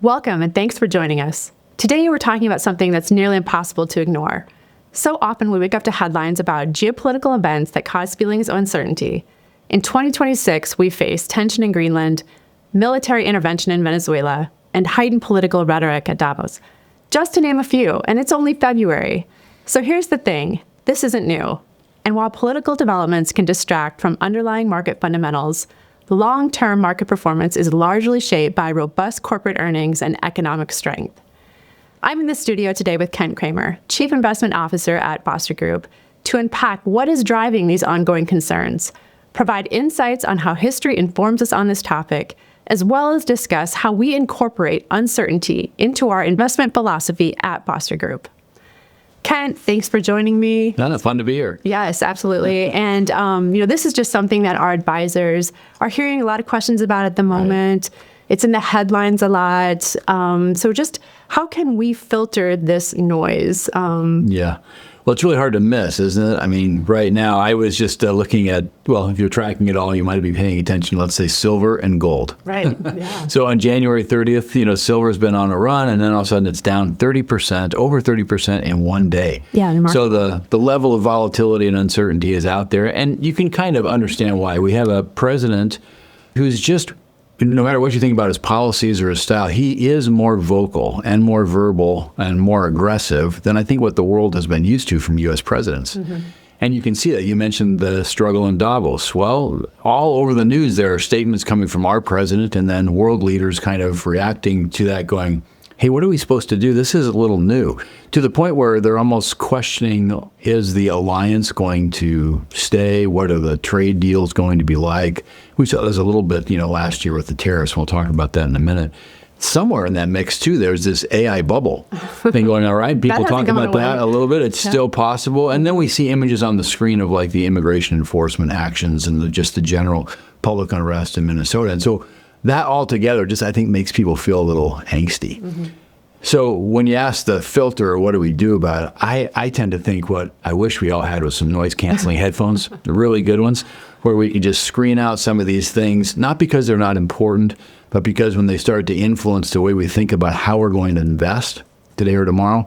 Welcome and thanks for joining us. Today we're talking about something that's nearly impossible to ignore. So often we wake up to headlines about geopolitical events that cause feelings of uncertainty. In 2026, we face tension in Greenland, military intervention in Venezuela, and heightened political rhetoric at Davos. Just to name a few, and it's only February. So here's the thing, this isn't new. And while political developments can distract from underlying market fundamentals, long-term market performance is largely shaped by robust corporate earnings and economic strength. I'm in the studio today with Kramer, Chief Investment Officer at Foster Group, to unpack what is driving these ongoing concerns, provide insights on how history informs us on this topic, as well as discuss how we incorporate uncertainty into our investment philosophy at Foster Group. Kent, thanks for joining me. No, fun to be here. Yes, absolutely. And, this is just something that our advisors are hearing a lot of questions about at the moment. Right. It's in the headlines a lot. So just how can we filter this noise? Well, it's really hard to miss, isn't it? I mean, right now, I was just looking at, if you're tracking it all, you might be paying attention, let's say, silver and gold. Right, yeah. So on January 30th, silver's been on a run, and then all of a sudden it's down 30%, over 30% in one day. Yeah. So the level of volatility and uncertainty is out there, and you can kind of understand why. We have a president who's just, no matter what you think about his policies or his style, he is more vocal and more verbal and more aggressive than I think what the world has been used to from U.S. presidents. Mm-hmm. And you can see that. You mentioned the struggle in Davos. Well, all over the news, there are statements coming from our president and then world leaders kind of reacting to that going, hey, what are we supposed to do? This is a little new, to the point where they're almost questioning, is the alliance going to stay? What are the trade deals going to be like? We saw this a little bit, last year with the tariffs. We'll talk about that in a minute. Somewhere in that mix, too, there's this AI bubble thing going on, right? People talk about that a little bit. It's still possible. And then we see images on the screen of like the immigration enforcement actions and just the general public unrest in Minnesota. And so that all together just, I think, makes people feel a little angsty. Mm-hmm. So when you ask the filter, what do we do about it? I tend to think what I wish we all had was some noise-canceling headphones, the really good ones, where we can just screen out some of these things, not because they're not important, but because when they start to influence the way we think about how we're going to invest today or tomorrow,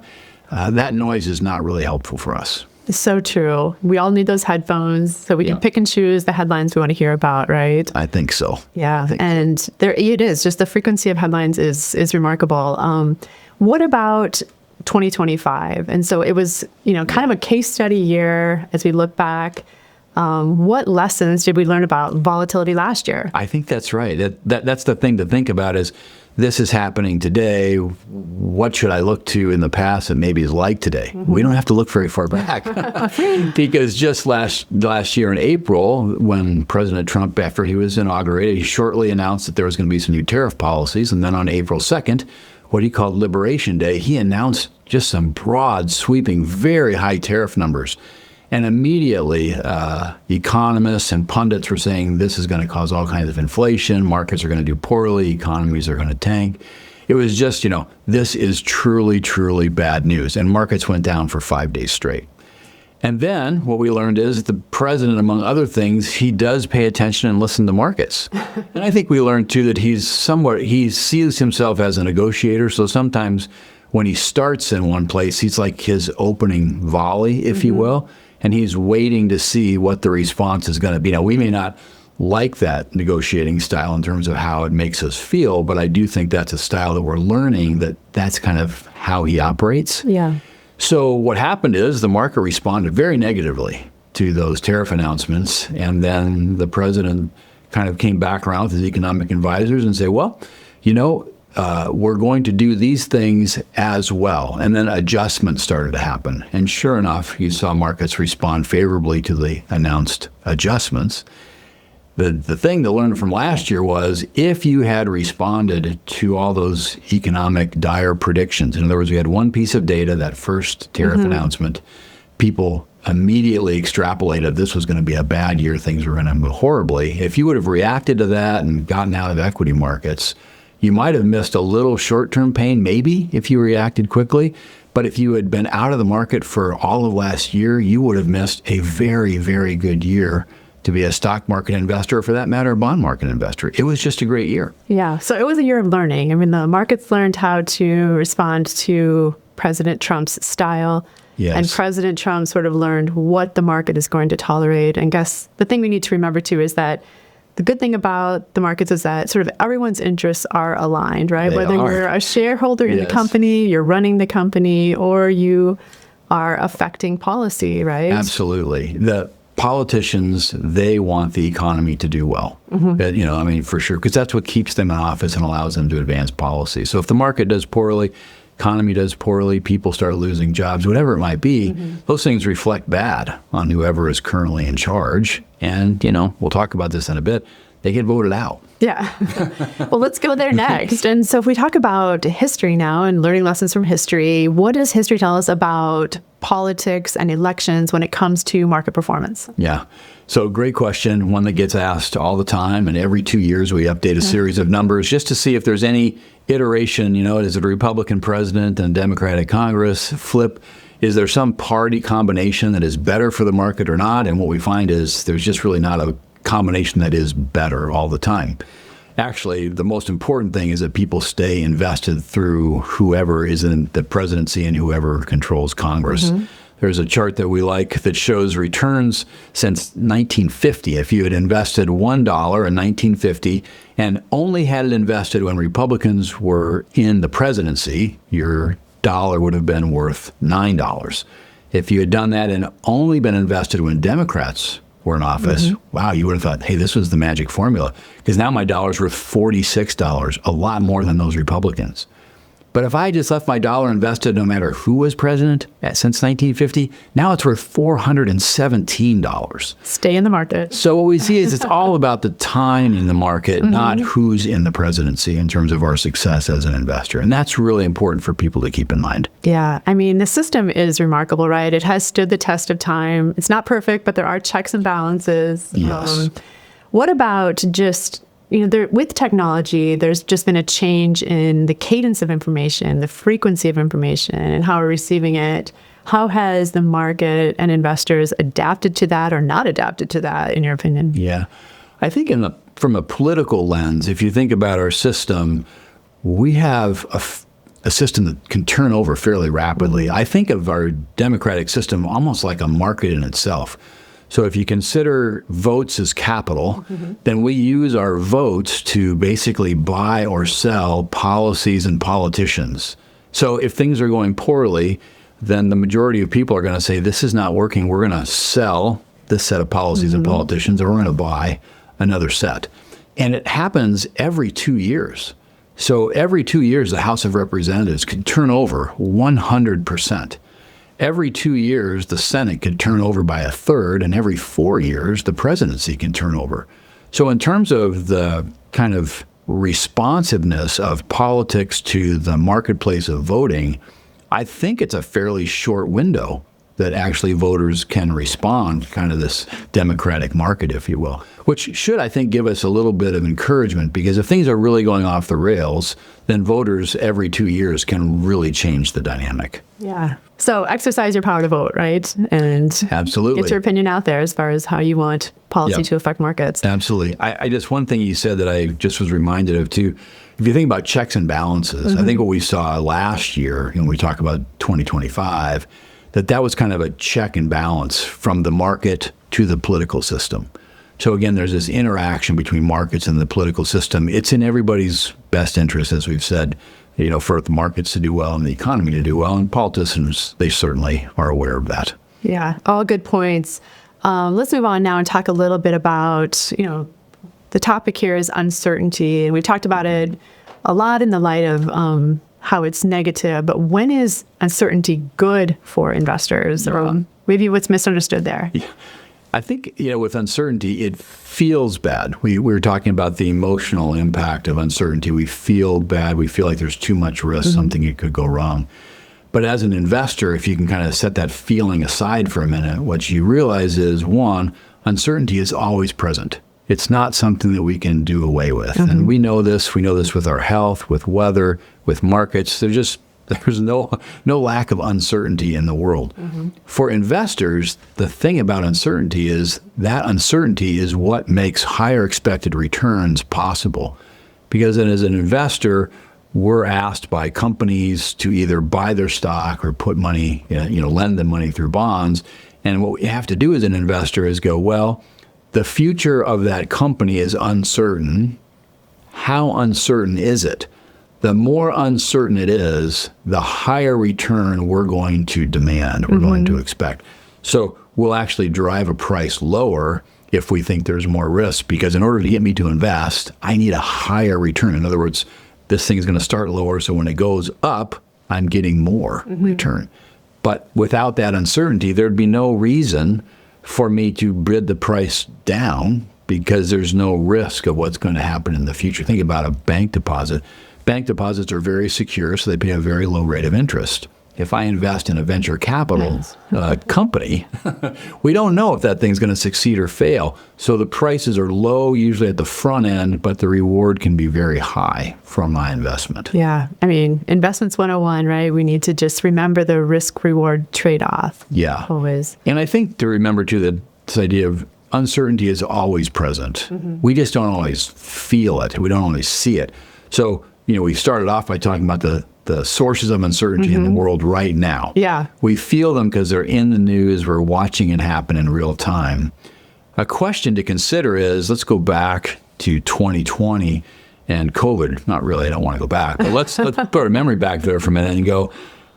that noise is not really helpful for us. It's so true. We all need those headphones so we can pick and choose the headlines we want to hear about, right? I think so. Yeah, and there it is. Just the frequency of headlines is remarkable. What about 2025? And so it was, kind of a case study year as we look back. What lessons did we learn about volatility last year? I think that's right. That's the thing to think about is this is happening today. What should I look to in the past that maybe is like today? Mm-hmm. We don't have to look very far back because just last year in April, when President Trump, after he was inaugurated, he shortly announced that there was going to be some new tariff policies. And then on April 2nd, what he called Liberation Day, he announced just some broad, sweeping, very high tariff numbers. And immediately, economists and pundits were saying this is going to cause all kinds of inflation, markets are going to do poorly, economies are going to tank. It was just, this is truly, truly bad news. And markets went down for 5 days straight. And then what we learned is the president, among other things, he does pay attention and listen to markets. And I think we learned, too, that he sees himself as a negotiator. So sometimes when he starts in one place, he's like his opening volley, if you will. And he's waiting to see what the response is going to be. Now, we may not like that negotiating style in terms of how it makes us feel, but I do think that's a style that we're learning that's kind of how he operates. Yeah. So what happened is the market responded very negatively to those tariff announcements, and then the president kind of came back around with his economic advisors and said, we're going to do these things as well. And then adjustments started to happen. And sure enough, you saw markets respond favorably to the announced adjustments. The thing to learn from last year was if you had responded to all those economic dire predictions, in other words, we had one piece of data, that first tariff announcement, people immediately extrapolated this was going to be a bad year, things were going to move horribly. If you would have reacted to that and gotten out of equity markets, you might have missed a little short-term pain, maybe, if you reacted quickly. But if you had been out of the market for all of last year, you would have missed a very, very good year to be a stock market investor, or for that matter, a bond market investor. It was just a great year. Yeah. So it was a year of learning. I mean, the markets learned how to respond to President Trump's style. Yes. And President Trump sort of learned what the market is going to tolerate. And guess the thing we need to remember, too, is that the good thing about the markets is that sort of everyone's interests are aligned, right? They Whether are. you're a shareholder in Yes. the company, you're running the company, or you are affecting policy, right? Absolutely. The politicians, they want the economy to do well. For sure, because that's what keeps them in office and allows them to advance policy. So if the market does poorly, economy does poorly, people start losing jobs, whatever it might be, those things reflect bad on whoever is currently in charge. And, we'll talk about this in a bit. They get voted out. Yeah. Well, let's go there next. And so if we talk about history now and learning lessons from history, what does history tell us about politics and elections when it comes to market performance? Yeah. So great question, one that gets asked all the time. And every 2 years we update a series of numbers just to see if there's any iteration. Is it a Republican president and Democratic Congress? Flip. Is there some party combination that is better for the market or not? And what we find is there's just really not a combination that is better all the time. Actually, the most important thing is that people stay invested through whoever is in the presidency and whoever controls Congress. There's a chart that we like that shows returns since 1950. If you had invested $1 in 1950 and only had it invested when Republicans were in the presidency, your dollar would have been worth $9. If you had done that and only been invested when Democrats were in office, wow, you would have thought, hey, this was the magic formula. Because now my dollar's worth $46, a lot more than those Republicans. But if I just left my dollar invested no matter who was president since 1950, now it's worth $417. Stay in the market. So what we see is it's all about the time in the market, not who's in the presidency in terms of our success as an investor. And that's really important for people to keep in mind. Yeah. I mean, the system is remarkable, right? It has stood the test of time. It's not perfect, but there are checks and balances. Yes. What about just, with technology, there's just been a change in the cadence of information, the frequency of information, and how we're receiving it. How has the market and investors adapted to that or not adapted to that, in your opinion? Yeah. I think from a political lens, if you think about our system, we have a system that can turn over fairly rapidly. I think of our democratic system almost like a market in itself. So if you consider votes as capital, then we use our votes to basically buy or sell policies and politicians. So if things are going poorly, then the majority of people are going to say, this is not working. We're going to sell this set of policies and politicians, or we're going to buy another set. And it happens every 2 years. So every 2 years, the House of Representatives can turn over 100%. Every 2 years, the Senate could turn over by a third, and every 4 years, the presidency can turn over. So in terms of the kind of responsiveness of politics to the marketplace of voting, I think it's a fairly short window that actually voters can respond, kind of this democratic market, if you will, which should, I think, give us a little bit of encouragement, because if things are really going off the rails, then voters every 2 years can really change the dynamic. Yeah. So exercise your power to vote, right? And absolutely get your opinion out there as far as how you want policy to affect markets. Absolutely. I just, one thing you said that I just was reminded of too, if you think about checks and balances, I think what we saw last year, when we talk about 2025, that was kind of a check and balance from the market to the political system. So again, there's this interaction between markets and the political system. It's in everybody's best interest, as we've said, for the markets to do well and the economy to do well. And politicians, they certainly are aware of that. Yeah, all good points. Let's move on now and talk a little bit about, the topic here is uncertainty. And we've talked about it a lot in the light of how it's negative. But when is uncertainty good for investors? Or maybe what's misunderstood there? Yeah. I think, with uncertainty, it feels bad. We were talking about the emotional impact of uncertainty. We feel bad. We feel like there's too much risk, something that could go wrong. But as an investor, if you can kind of set that feeling aside for a minute, what you realize is, one, uncertainty is always present. It's not something that we can do away with. And we know this. We know this with our health, with weather, with markets. They're just There's no lack of uncertainty in the world. For investors, the thing about uncertainty is that uncertainty is what makes higher expected returns possible. Because then as an investor, we're asked by companies to either buy their stock or put money, lend them money through bonds. And what we have to do as an investor is go, well, the future of that company is uncertain. How uncertain is it? The more uncertain it is, the higher return we're going to demand, we're going to expect. So we'll actually drive a price lower if we think there's more risk, because in order to get me to invest, I need a higher return. In other words, this thing is going to start lower, so when it goes up, I'm getting more return. But without that uncertainty, there'd be no reason for me to bid the price down, because there's no risk of what's going to happen in the future. Think about a bank deposit. Bank deposits are very secure, so they pay a very low rate of interest. If I invest in a venture capital company, we don't know if that thing's going to succeed or fail. So the prices are low, usually at the front end, but the reward can be very high from my investment. Yeah. I mean, investments 101, right? We need to just remember the risk-reward trade-off. Yeah. Always. And I think to remember, too, that this idea of uncertainty is always present. We just don't always feel it. We don't always see it. So, we started off by talking about the sources of uncertainty in the world right now. Yeah. We feel them because they're in the news. We're watching it happen in real time. A question to consider is, let's go back to 2020 and COVID. Not really, I don't want to go back. But let's put our memory back there for a minute and go,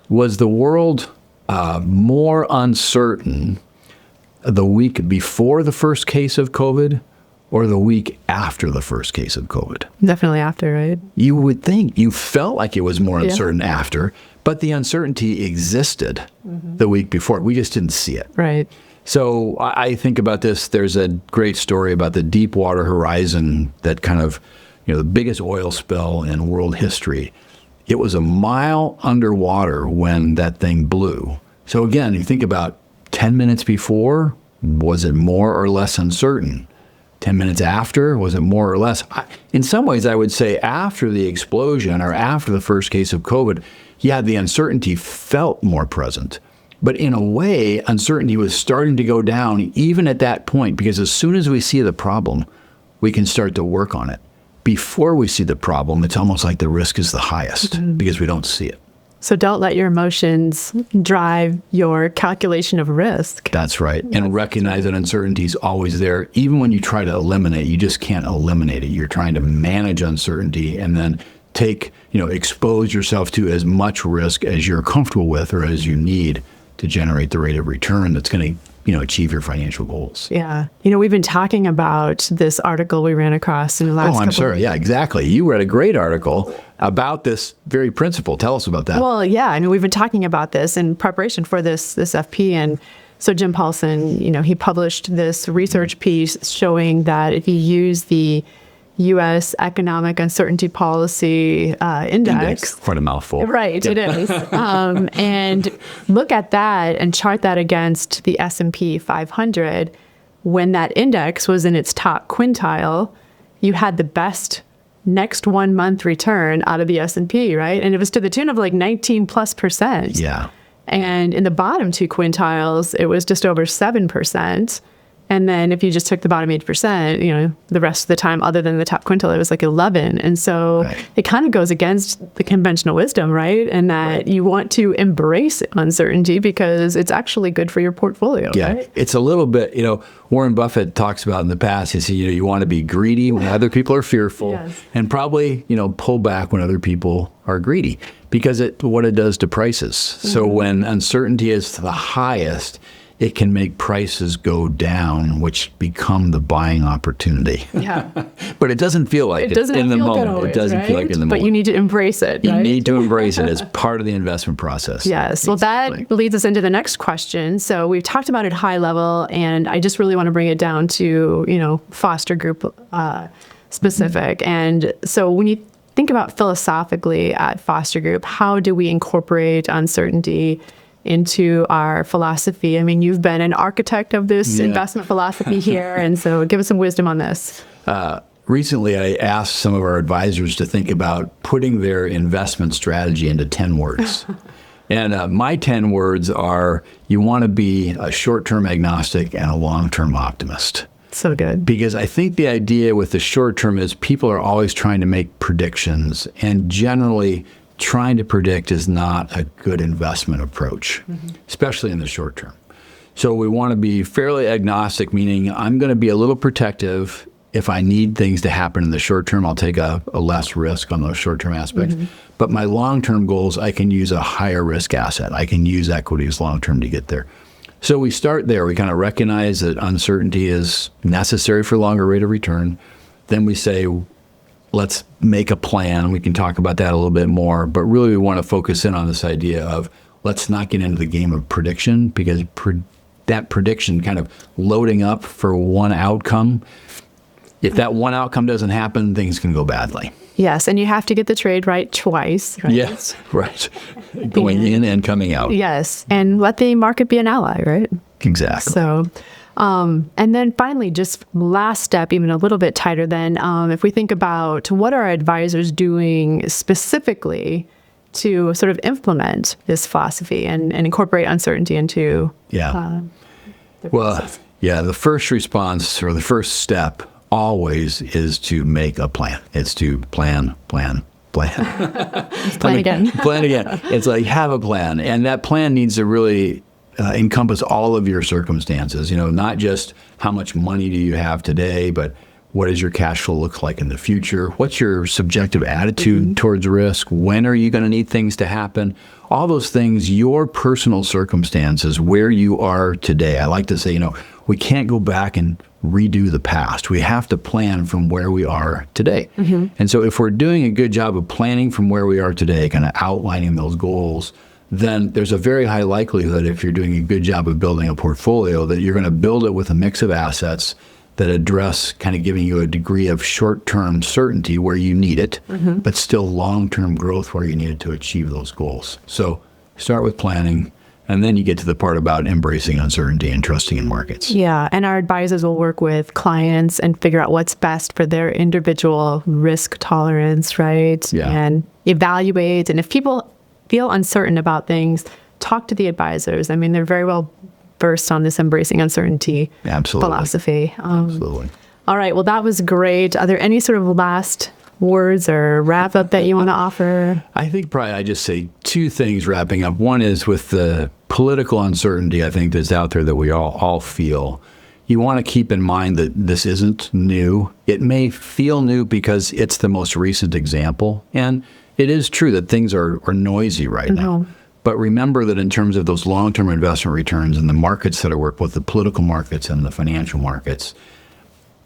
was the world more uncertain the week before the first case of COVID or the week after the first case of COVID? Definitely after, right? You would think, you felt like it was more uncertain after, but the uncertainty existed the week before. We just didn't see it. Right. So I think about this. There's a great story about the Deepwater Horizon, that kind of, the biggest oil spill in world history. It was a mile underwater when that thing blew. So again, you think about 10 minutes before, was it more or less uncertain? 10 minutes after, was it more or less? In some ways, I would say after the explosion or after the first case of COVID, the uncertainty felt more present. But in a way, uncertainty was starting to go down even at that point, because as soon as we see the problem, we can start to work on it. Before we see the problem, it's almost like the risk is the highest because we don't see it. So don't let your emotions drive your calculation of risk. That's right. And recognize that uncertainty is always there. Even when you try to eliminate, you just can't eliminate it. You're trying to manage uncertainty and then expose yourself to as much risk as you're comfortable with or as you need to generate the rate of return that's going to achieve your financial goals. Yeah. We've been talking about this article we ran across in the last I'm sorry. Yeah, exactly. You read a great article about this very principle. Tell us about that. Well, yeah. We've been talking about this in preparation for this FP. And so Jim Paulson, he published this research piece showing that if you use the U.S. Economic Uncertainty Policy Index. Quite a mouthful. Right, it is. And look at that and chart that against the S&P 500. When that index was in its top quintile, you had the best next 1 month return out of the S&P, right? And it was to the tune of like 19+%. Yeah. And in the bottom two quintiles, it was just over 7%. And then if you just took the bottom 8%, the rest of the time, other than the top quintile, it was like 11. And so It kind of goes against the conventional wisdom, right? And that you want to embrace uncertainty because it's actually good for your portfolio. Yeah, right? It's a little bit, Warren Buffett talks about in the past, he said, you want to be greedy when other people are fearful and probably, pull back when other people are greedy because what it does to prices. So when uncertainty is the highest, it can make prices go down, which become the buying opportunity. Yeah. But it doesn't feel like it in the moment. Always, it doesn't feel like in the moment. But you need to embrace it, You need to embrace it as part of the investment process. Yes. Well, that leads us into the next question. So we've talked about it high level, and I just really want to bring it down to, Foster Group specific. And so when you think about philosophically at Foster Group, how do we incorporate uncertainty into our philosophy? I mean, you've been an architect of this investment philosophy here, and so give us some wisdom on this. recently I asked some of our advisors to think about putting their investment strategy into 10 words. And my 10 words are, you want to be a short-term agnostic and a long-term optimist. So good. Because I think the idea with the short term is people are always trying to make predictions, and generally trying to predict is not a good investment approach, especially in the short term. So we want to be fairly agnostic, meaning I'm going to be a little protective. If I need things to happen in the short term, I'll take a less risk on those short term aspects. But my long term goals, I can use a higher risk asset. I can use equities long term to get there. So we start there. We kind of recognize that uncertainty is necessary for longer rate of return. Then we say, let's make a plan. We can talk about that a little bit more. But really, we want to focus in on this idea of let's not get into the game of prediction, because that prediction kind of loading up for one outcome, if that one outcome doesn't happen, things can go badly. Yes, and you have to get the trade right twice. Right? Yes, right. Going in and coming out. Yes, and let the market be an ally, right? Exactly. So, and then finally, just last step, even a little bit tighter than, if we think about what are our advisors doing specifically to sort of implement this philosophy and incorporate uncertainty into Yeah. their Well, process. yeah, the first response or the first step always is to make a plan. It's to plan. Plan again. Plan again. It's like, have a plan. And that plan needs to really encompass all of your circumstances, not just how much money do you have today, but what does your cash flow look like in the future? What's your subjective attitude towards risk? When are you going to need things to happen? All those things, your personal circumstances, where you are today. I like to say, we can't go back and redo the past. We have to plan from where we are today. And so if we're doing a good job of planning from where we are today, kind of outlining those goals, then there's a very high likelihood, if you're doing a good job of building a portfolio, that you're going to build it with a mix of assets that address kind of giving you a degree of short-term certainty where you need it, but still long-term growth where you need it to achieve those goals. So start with planning, and then you get to the part about embracing uncertainty and trusting in markets. Yeah, and our advisors will work with clients and figure out what's best for their individual risk tolerance, right? Yeah. And evaluate. And if people feel uncertain about things, talk to the advisors. I mean, they're very well versed on this embracing uncertainty Absolutely. philosophy. Absolutely. All right, well, that was great. Are there any sort of last words or wrap up that you want to offer? I think probably I just say two things wrapping up. One is with the political uncertainty, I think, that's out there that we all feel. You want to keep in mind that this isn't new. It may feel new because it's the most recent example. And it is true that things are noisy right now. But remember that in terms of those long-term investment returns and the markets that are work, both the political markets and the financial markets,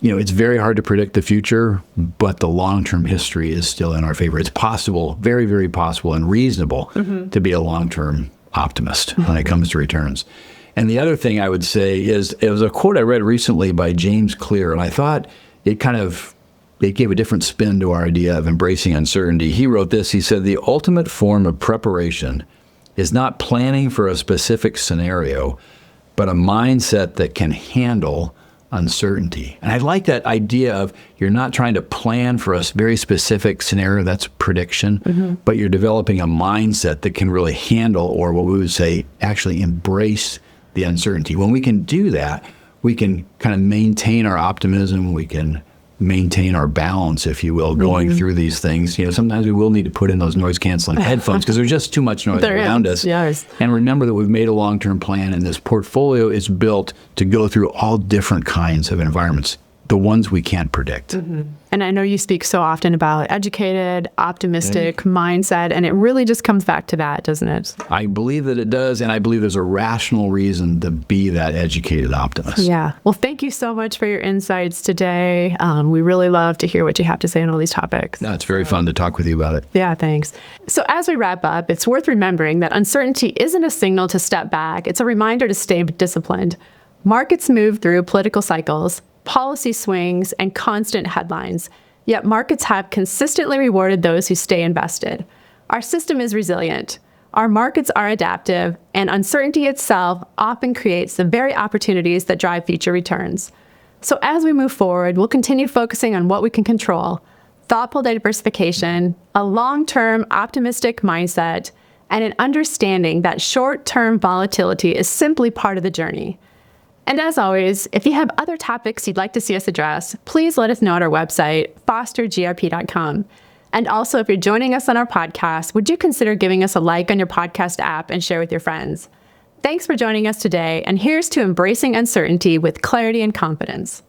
it's very hard to predict the future, but the long-term history is still in our favor. It's possible, very, very possible and reasonable to be a long-term optimist when it comes to returns. And the other thing I would say is, it was a quote I read recently by James Clear, and I thought it gave a different spin to our idea of embracing uncertainty. He wrote this. He said, "The ultimate form of preparation is not planning for a specific scenario, but a mindset that can handle uncertainty." And I like that idea of you're not trying to plan for a very specific scenario, that's prediction, but you're developing a mindset that can really handle, or what we would say, actually embrace the uncertainty. When we can do that, we can kind of maintain our optimism, we can maintain our balance, if you will, going through these things. Sometimes we will need to put in those noise-canceling headphones because there's just too much noise around us. Yes. And remember that we've made a long-term plan, and this portfolio is built to go through all different kinds of environments, the ones we can't predict. And I know you speak so often about educated, optimistic mindset, and it really just comes back to that, doesn't it? I believe that it does, and I believe there's a rational reason to be that educated optimist. Yeah. Well, thank you so much for your insights today. We really love to hear what you have to say on all these topics. No, it's very fun to talk with you about it. Yeah, thanks. So as we wrap up, it's worth remembering that uncertainty isn't a signal to step back. It's a reminder to stay disciplined. Markets move through political cycles, policy swings, and constant headlines. Yet markets have consistently rewarded those who stay invested. Our system is resilient. Our markets are adaptive, and uncertainty itself often creates the very opportunities that drive future returns. So as we move forward, we'll continue focusing on what we can control, thoughtful diversification, a long-term optimistic mindset, and an understanding that short-term volatility is simply part of the journey. And as always, if you have other topics you'd like to see us address, please let us know at our website, fostergrp.com. And also, if you're joining us on our podcast, would you consider giving us a like on your podcast app and share with your friends? Thanks for joining us today, and here's to embracing uncertainty with clarity and confidence.